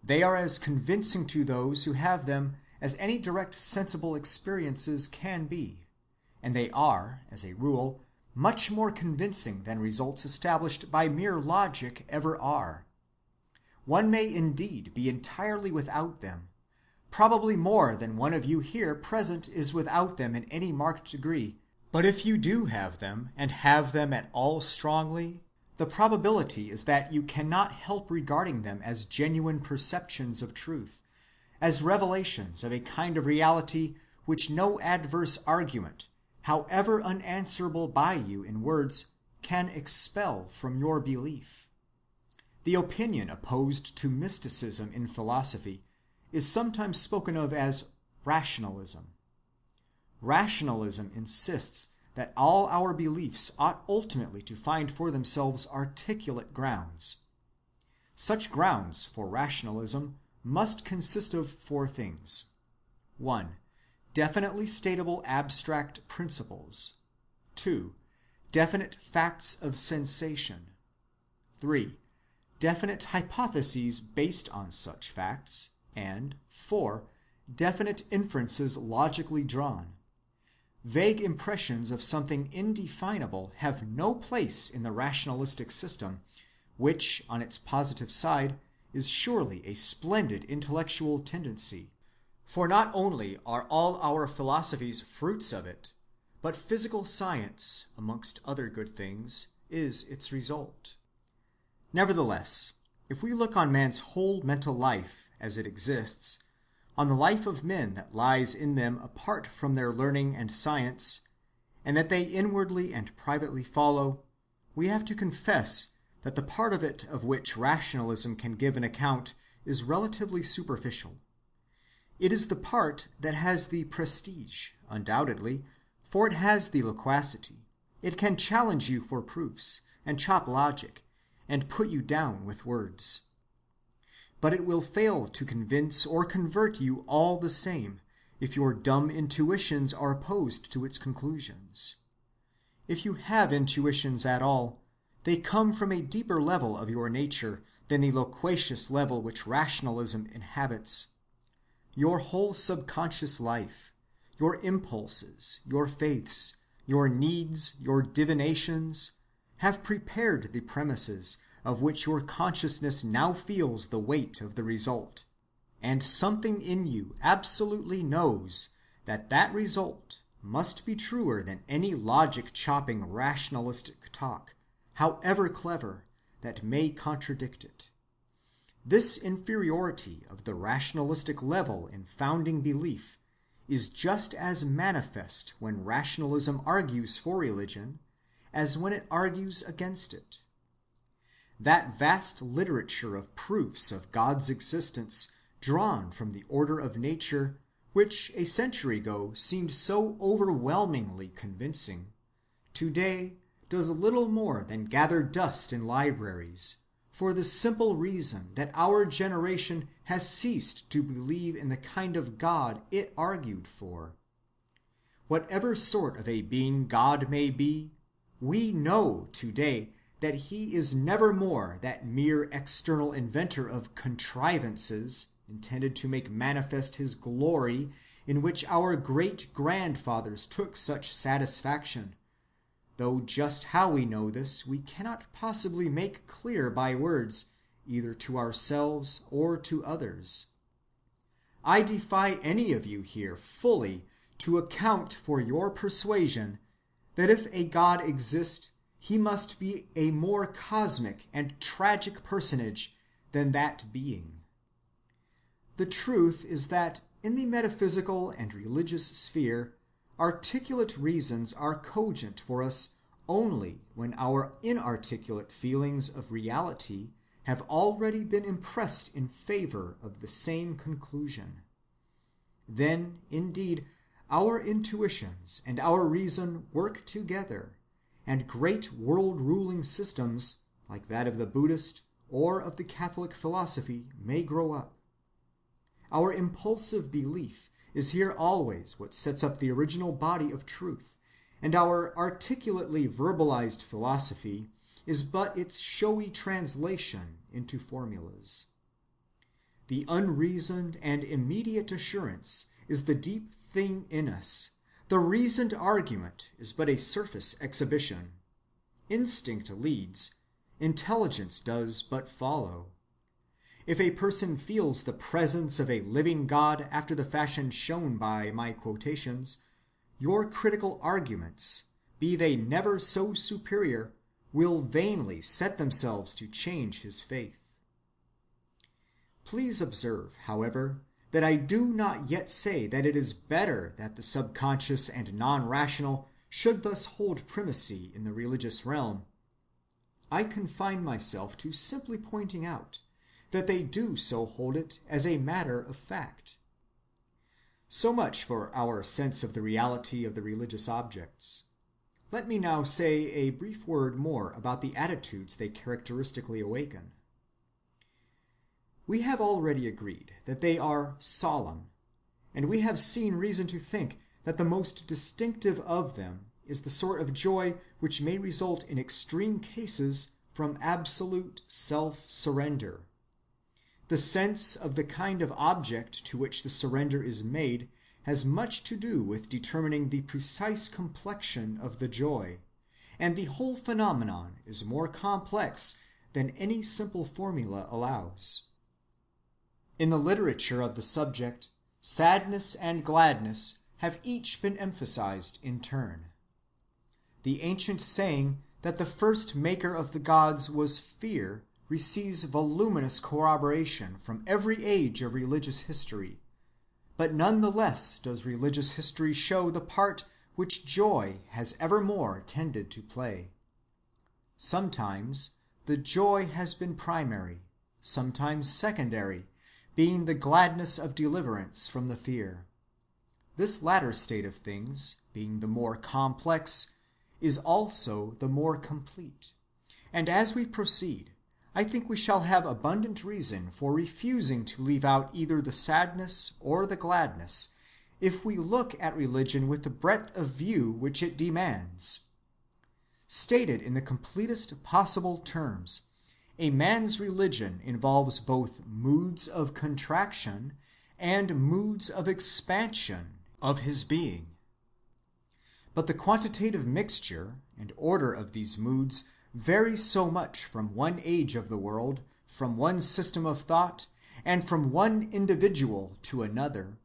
They are as convincing to those who have them as any direct sensible experiences can be, and they are, as a rule, much more convincing than results established by mere logic ever are. One may indeed be entirely without them. Probably more than one of you here present is without them in any marked degree, but if you do have them, and have them at all strongly, the probability is that you cannot help regarding them as genuine perceptions of truth, as revelations of a kind of reality which no adverse argument, however unanswerable by you in words, can expel from your belief. The opinion opposed to mysticism in philosophy is sometimes spoken of as rationalism. Rationalism insists that all our beliefs ought ultimately to find for themselves articulate grounds. Such grounds for rationalism must consist of four things. 1. Definitely statable abstract principles. 2. Definite facts of sensation. 3. Definite hypotheses based on such facts. And 4. Definite inferences logically drawn. Vague impressions of something indefinable have no place in the rationalistic system, which, on its positive side, is surely a splendid intellectual tendency. For not only are all our philosophies fruits of it, but physical science, amongst other good things, is its result. Nevertheless, if we look on man's whole mental life as it exists, on the life of men that lies in them apart from their learning and science, and that they inwardly and privately follow, we have to confess that the part of it of which rationalism can give an account is relatively superficial. It is the part that has the prestige, undoubtedly, for it has the loquacity. It can challenge you for proofs, and chop logic, and put you down with words. But it will fail to convince or convert you all the same if your dumb intuitions are opposed to its conclusions. If you have intuitions at all, they come from a deeper level of your nature than the loquacious level which rationalism inhabits. Your whole subconscious life, your impulses, your faiths, your needs, your divinations, have prepared the premises of which your consciousness now feels the weight of the result, and something in you absolutely knows that that result must be truer than any logic-chopping rationalistic talk, however clever, that may contradict it. This inferiority of the rationalistic level in founding belief is just as manifest when rationalism argues for religion as when it argues against it. That vast literature of proofs of God's existence drawn from the order of nature, which a century ago seemed so overwhelmingly convincing, today does little more than gather dust in libraries, for the simple reason that our generation has ceased to believe in the kind of God it argued for. Whatever sort of a being God may be, we know today that he is never more that mere external inventor of contrivances intended to make manifest his glory, in which our great-grandfathers took such satisfaction, though just how we know this we cannot possibly make clear by words, either to ourselves or to others. I defy any of you here fully to account for your persuasion that if a God exist, he must be a more cosmic and tragic personage than that being. The truth is that in the metaphysical and religious sphere, articulate reasons are cogent for us only when our inarticulate feelings of reality have already been impressed in favor of the same conclusion. Then, indeed, our intuitions and our reason work together, and great world-ruling systems, like that of the Buddhist or of the Catholic philosophy, may grow up. Our impulsive belief is here always what sets up the original body of truth, and our articulately verbalized philosophy is but its showy translation into formulas. The unreasoned and immediate assurance is the deep thing in us. The reasoned argument is but a surface exhibition. Instinct leads, intelligence does but follow. If a person feels the presence of a living God after the fashion shown by my quotations, your critical arguments, be they never so superior, will vainly set themselves to change his faith. Please observe, however, that I do not yet say that it is better that the subconscious and non-rational should thus hold primacy in the religious realm. I confine myself to simply pointing out that they do so hold it as a matter of fact. So much for our sense of the reality of the religious objects. Let me now say a brief word more about the attitudes they characteristically awaken. We have already agreed that they are solemn, and we have seen reason to think that the most distinctive of them is the sort of joy which may result in extreme cases from absolute self-surrender. The sense of the kind of object to which the surrender is made has much to do with determining the precise complexion of the joy, and the whole phenomenon is more complex than any simple formula allows. In the literature of the subject, sadness and gladness have each been emphasized in turn. The ancient saying that the first maker of the gods was fear receives voluminous corroboration from every age of religious history, but none the less does religious history show the part which joy has evermore tended to play. Sometimes the joy has been primary, sometimes secondary, being the gladness of deliverance from the fear. This latter state of things, being the more complex, is also the more complete, and as we proceed, I think we shall have abundant reason for refusing to leave out either the sadness or the gladness, if we look at religion with the breadth of view which it demands. Stated in the completest possible terms, a man's religion involves both moods of contraction and moods of expansion of his being. But the quantitative mixture and order of these moods vary so much from one age of the world, from one system of thought, and from one individual to another,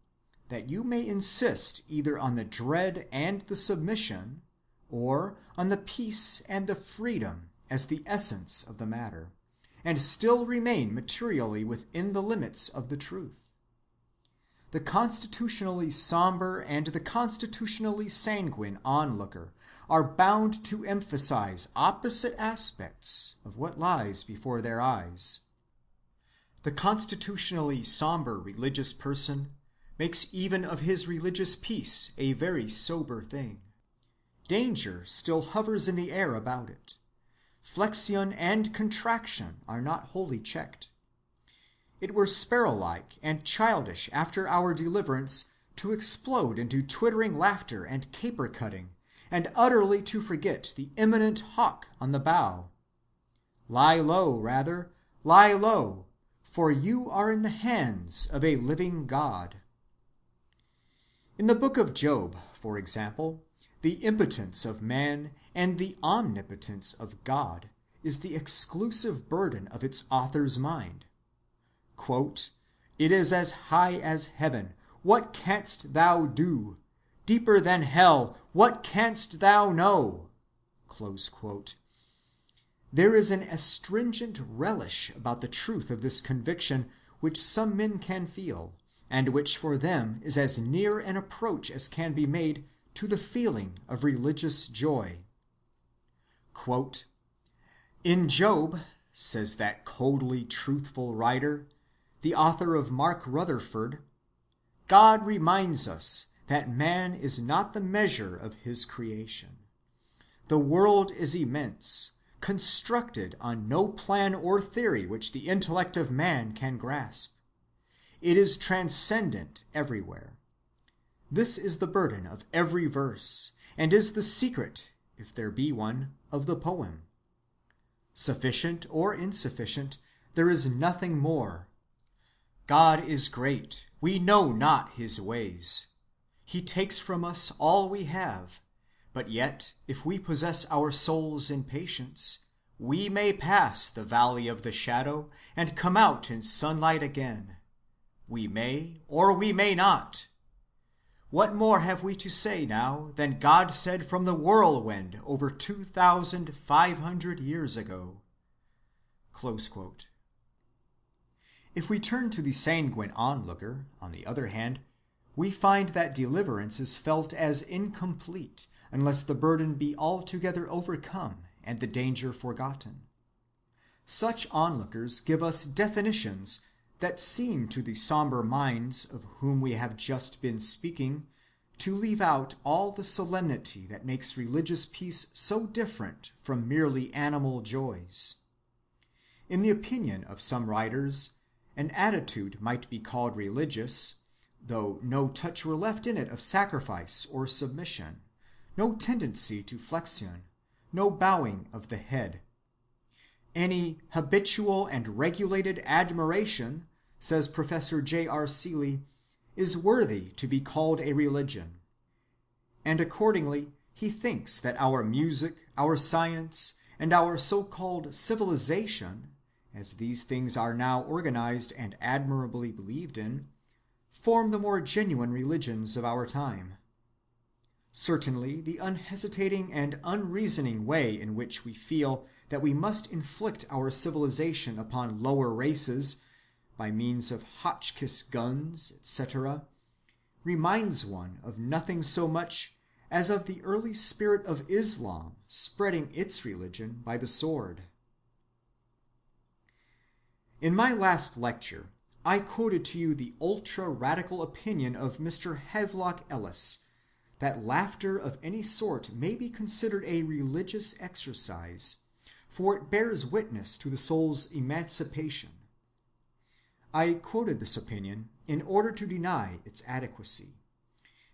that you may insist either on the dread and the submission, or on the peace and the freedom as the essence of the matter, and still remain materially within the limits of the truth. The constitutionally somber and the constitutionally sanguine onlooker are bound to emphasize opposite aspects of what lies before their eyes. The constitutionally somber religious person makes even of his religious peace a very sober thing. Danger still hovers in the air about it. Flexion and contraction are not wholly checked. It were sparrow-like and childish after our deliverance to explode into twittering laughter and caper-cutting, and utterly to forget the imminent hawk on the bough. Lie low, rather, lie low, for you are in the hands of a living God. In the book of Job, for example, the impotence of man and the omnipotence of God is the exclusive burden of its author's mind. Quote, "It is as high as heaven, what canst thou do? Deeper than hell, what canst thou know?" Close quote. There is an astringent relish about the truth of this conviction which some men can feel, and which for them is as near an approach as can be made to the feeling of religious joy. Quote, "In Job," says that coldly truthful writer, the author of Mark Rutherford, "God reminds us that man is not the measure of his creation. The world is immense, constructed on no plan or theory which the intellect of man can grasp. It is transcendent everywhere. This is the burden of every verse, and is the secret, if there be one, of the poem. Sufficient or insufficient, there is nothing more. God is great, we know not his ways. He takes from us all we have, but yet, if we possess our souls in patience, we may pass the valley of the shadow and come out in sunlight again. We may, or we may not. What more have we to say now than God said from the whirlwind over 2,500 years ago?" Close quote. If we turn to the sanguine onlooker, on the other hand, we find that deliverance is felt as incomplete unless the burden be altogether overcome and the danger forgotten. Such onlookers give us definitions that seem to the somber minds of whom we have just been speaking to leave out all the solemnity that makes religious peace so different from merely animal joys. In the opinion of some writers, an attitude might be called religious, though no touch were left in it of sacrifice or submission, no tendency to flexion, no bowing of the head. Any habitual and regulated admiration, says Professor J.R. Seeley, is worthy to be called a religion. And accordingly, he thinks that our music, our science, and our so-called civilization, as these things are now organized and admirably believed in, form the more genuine religions of our time. Certainly, the unhesitating and unreasoning way in which we feel that we must inflict our civilization upon lower races by means of Hotchkiss guns, etc., reminds one of nothing so much as of the early spirit of Islam spreading its religion by the sword. In my last lecture, I quoted to you the ultra-radical opinion of Mr. Havelock Ellis that laughter of any sort may be considered a religious exercise, for it bears witness to the soul's emancipation. I quoted this opinion in order to deny its adequacy,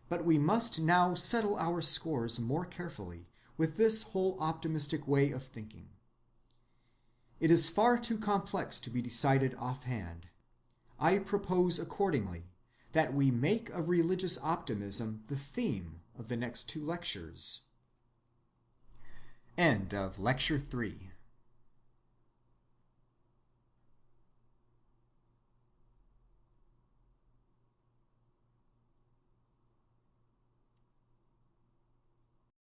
but we must now settle our scores more carefully with this whole optimistic way of thinking. It is far too complex to be decided offhand. I propose accordingly that we make of religious optimism the theme of the next two lectures. End of Lecture 3.